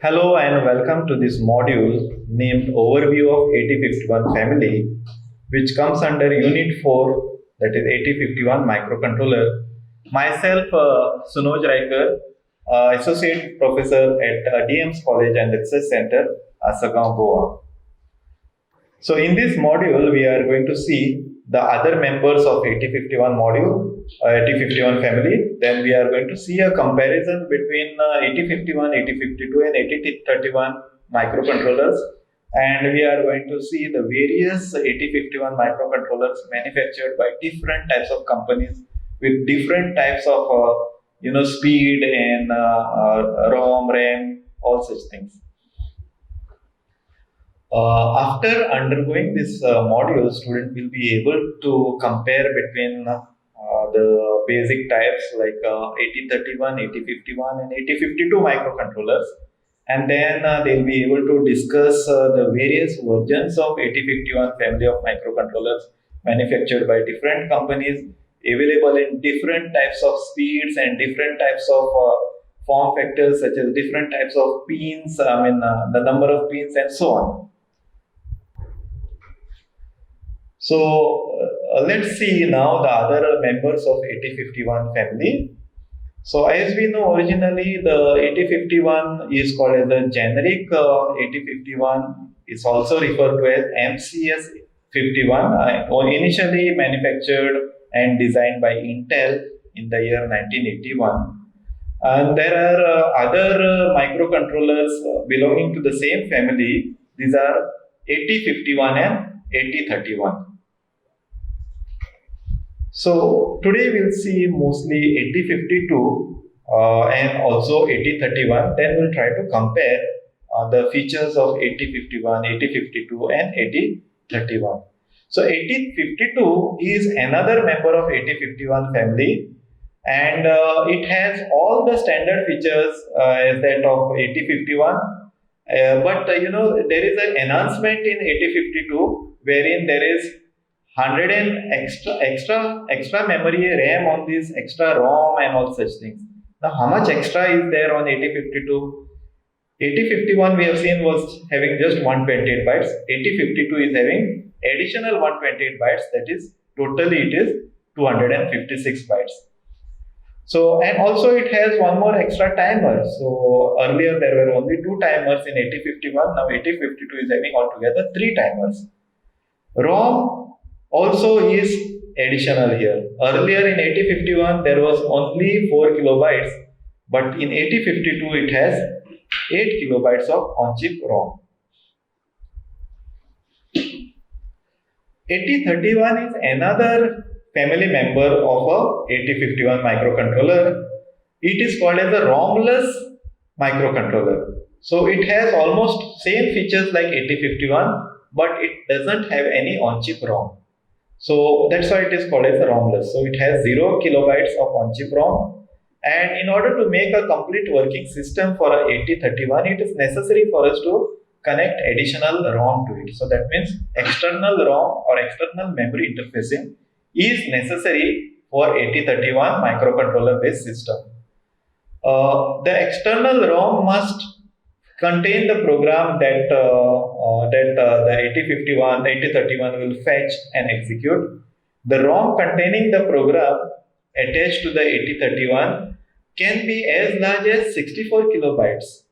Hello and welcome to this module named Overview of 8051 Family, which comes under Unit 4, that is 8051 Microcontroller. Myself, Sunoj Raikar, Associate Professor at DM's College and Research Center, Asagaon, Goa. So in this module, we are going to see the other members of 8051 module, 8051 family. Then we are going to see a comparison between 8051, 8052 and 8031 microcontrollers. And we are going to see the various 8051 microcontrollers manufactured by different types of companies with different types of speed and ROM, RAM, all such things. After undergoing this module, student will be able to compare between the basic types like 8031, 8051 and 8052 microcontrollers, and then they'll be able to discuss the various versions of 8051 family of microcontrollers manufactured by different companies, available in different types of speeds and different types of form factors such as different types of pins, the number of pins and so on. So let's see now the other members of 8051 family. So as we know, originally the 8051 is called as the generic 8051. It's also referred to as MCS 51, initially manufactured and designed by Intel in the year 1981. And there are other microcontrollers belonging to the same family. These are 8051 and 8031. So today we'll see mostly 8052 and also 8031. Then we'll try to compare the features of 8051, 8052 and 8031. So 8052 is another member of 8051 family, and it has all the standard features as that of 8051. But there is an enhancement in 8052 wherein there is 100 and extra memory RAM on this, extra ROM and all such things. Now, how much extra is there on 8052? 8051 we have seen was having just 128 bytes. 8052 is having additional 128 bytes. That is, totally it is 256 bytes. So, and also it has one more extra timer. So earlier there were only 2 timers in 8051. Now 8052 is having altogether 3 timers. ROM also is additional here. Earlier in 8051 there was only 4 kilobytes, but in 8052 it has 8 kilobytes of on-chip ROM. 8031 is another family member of a 8051 microcontroller. It is called as a ROM-less microcontroller. So it has almost same features like 8051, but it doesn't have any on-chip ROM. So that's why it is called as a ROM-less. So it has 0 kilobytes of on-chip ROM. And in order to make a complete working system for a 8031, it is necessary for us to connect additional ROM to it. So that means external ROM or external memory interfacing is necessary for 8031 microcontroller based system. The external ROM must contain the program that the 8031 will fetch and execute. The ROM containing the program attached to the 8031 can be as large as 64 kilobytes.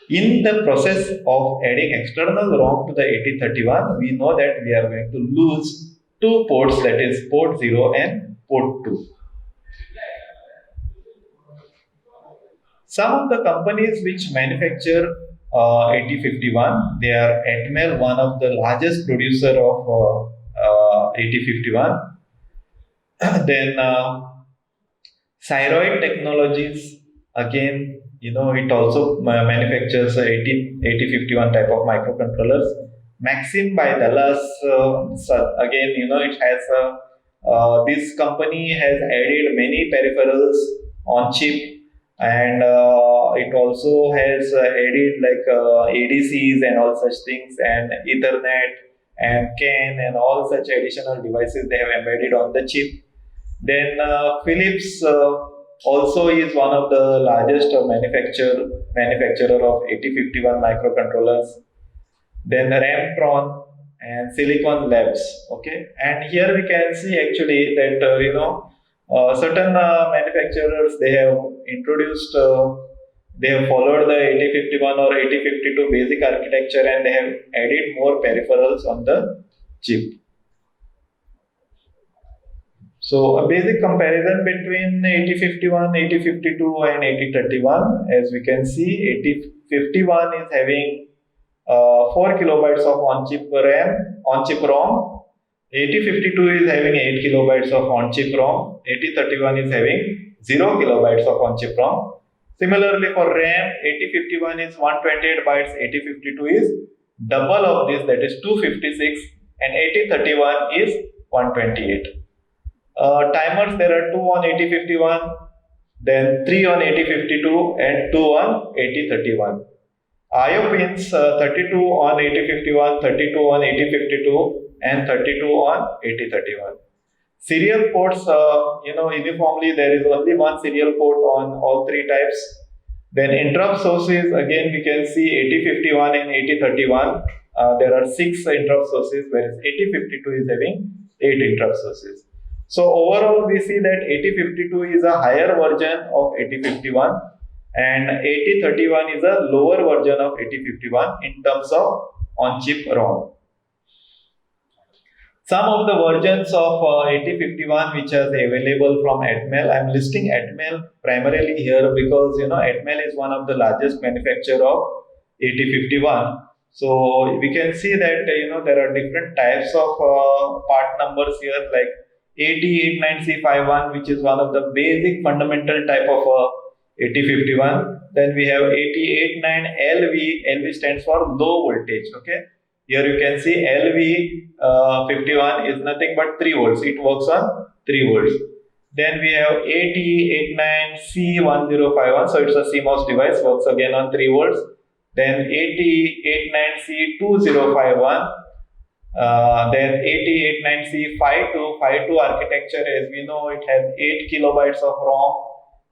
In the process of adding external ROM to the 8031, we know that we are going to lose 2 ports, that is port 0 and port 2. Some of the companies which manufacture 8051, they are Atmel, one of the largest producer of 8051. Then Cyroid Technologies, again, it also manufactures 8051 type of microcontrollers. Maxim by Dallas, again, it has this company has added many peripherals on chip. And it also has added like ADCs and all such things, and Ethernet and CAN and all such additional devices they have embedded on the chip. Then Philips also is one of the largest manufacturer of 8051 microcontrollers. Then Ramtron and Silicon Labs. Okay, and here we can see actually that certain manufacturers, they have introduced. They have followed the 8051 or 8052 basic architecture, and they have added more peripherals on the chip. So a basic comparison between 8051, 8052 and 8031, as we can see, 8051 is having 4 kilobytes of on-chip RAM, on-chip ROM. 8052 is having 8 kilobytes of on-chip ROM. 8031 is having 0 kilobytes of on-chip ROM. Similarly, for RAM, 8051 is 128 bytes, 8052 is double of this, that is 256, and 8031 is 128. Timers, there are 2 on 8051, then 3 on 8052, and 2 on 8031. IO pins, 32 on 8051, 32 on 8052, and 32 on 8031. Serial ports, uniformly there is only one serial port on all three types. Then interrupt sources, again we can see 8051 and 8031. There are 6 interrupt sources, whereas 8052 is having 8 interrupt sources. So overall we see that 8052 is a higher version of 8051 and 8031 is a lower version of 8051 in terms of on-chip ROM. Some of the versions of 8051 which are available from Atmel. I am listing Atmel primarily here because Atmel is one of the largest manufacturer of 8051. So we can see that there are different types of part numbers here, like 8089C51, which is one of the basic fundamental type of 8051. Then we have 8089LV. LV stands for low voltage. Okay. Here you can see LV51 is nothing but 3 volts. It works on 3 volts. Then we have 8089C1051. So it's a CMOS device, works again on 3 volts. Then 8089C2051. Then 8089C52 architecture, as we know, it has 8 kilobytes of ROM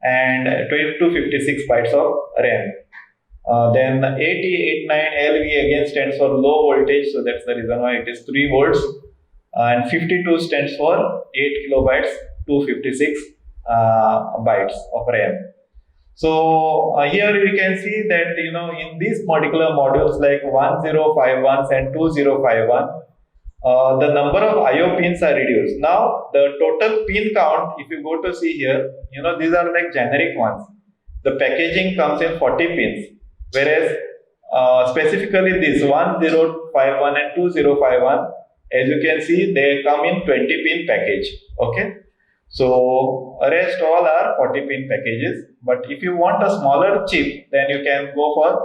and 256 bytes of RAM. Then 8089LV again stands for low voltage, so that's the reason why it is 3 volts. And 52 stands for 8 kilobytes, 256 bytes of RAM. So here we can see that in these particular modules like 1051 and 2051, the number of IO pins are reduced. Now the total pin count, if you go to see here, these are like generic ones. The packaging comes in 40 pins, whereas specifically this 1051 and 2051, as you can see, they come in 20 pin package. Okay. So rest all are 40 pin packages, but if you want a smaller chip, then you can go for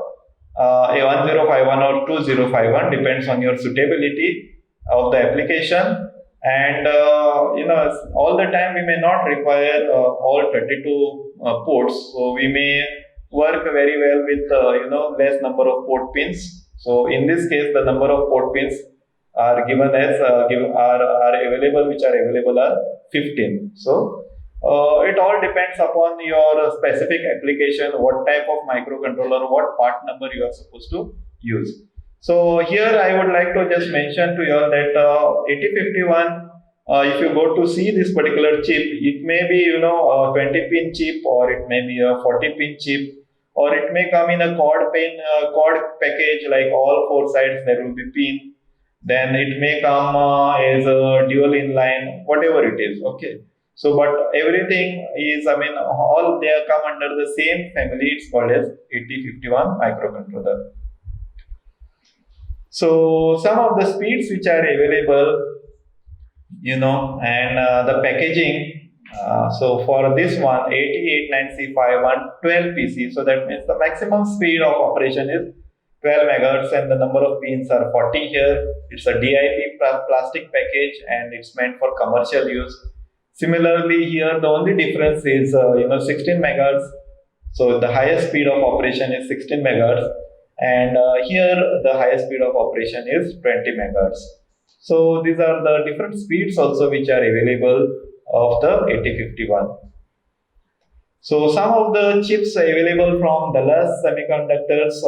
a 1051 or 2051, depends on your suitability of the application. And all the time we may not require all 32 ports, so we may work very well with less number of port pins. So in this case, the number of port pins are given as are available, which are available are 15. So it all depends upon your specific application, what type of microcontroller, what part number you are supposed to use. So here I would like to just mention to you all that 8051, if you go to see this particular chip, it may be a 20 pin chip, or it may be a 40 pin chip, or it may come in a quad package, like all 4 sides there will be pin. Then it may come as a dual inline, whatever it is. Okay. So, but everything is, all they come under the same family. It's called as 8051 microcontroller. So, some of the speeds which are available, and the packaging. So, for this one, 8089C51 12 PC. So, that means the maximum speed of operation is 12 megahertz, and the number of pins are 40 here. It's a DIP plastic package, and it's meant for commercial use. Similarly, here the only difference is 16 megahertz. So the highest speed of operation is 16 megahertz, and here the highest speed of operation is 20 megahertz. So these are the different speeds also which are available of the 8051. So some of the chips available from Dallas Semiconductors,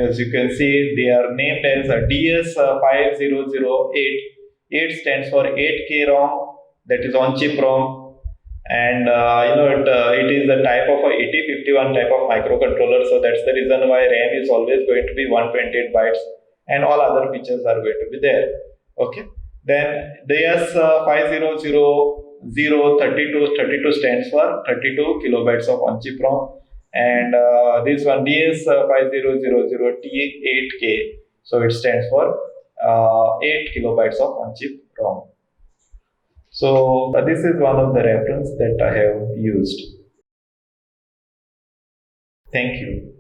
as you can see, they are named as DS5008. 8 stands for 8K ROM, that is on-chip ROM, and it is a type of a 8051 type of microcontroller. So that's the reason why RAM is always going to be 128 bytes, and all other features are going to be there. Okay. Then DS500032 stands for 32 kilobytes of on-chip ROM, and this one DS5000T8K, so it stands for 8 kilobytes of on-chip ROM. So this is one of the reference that I have used. Thank you.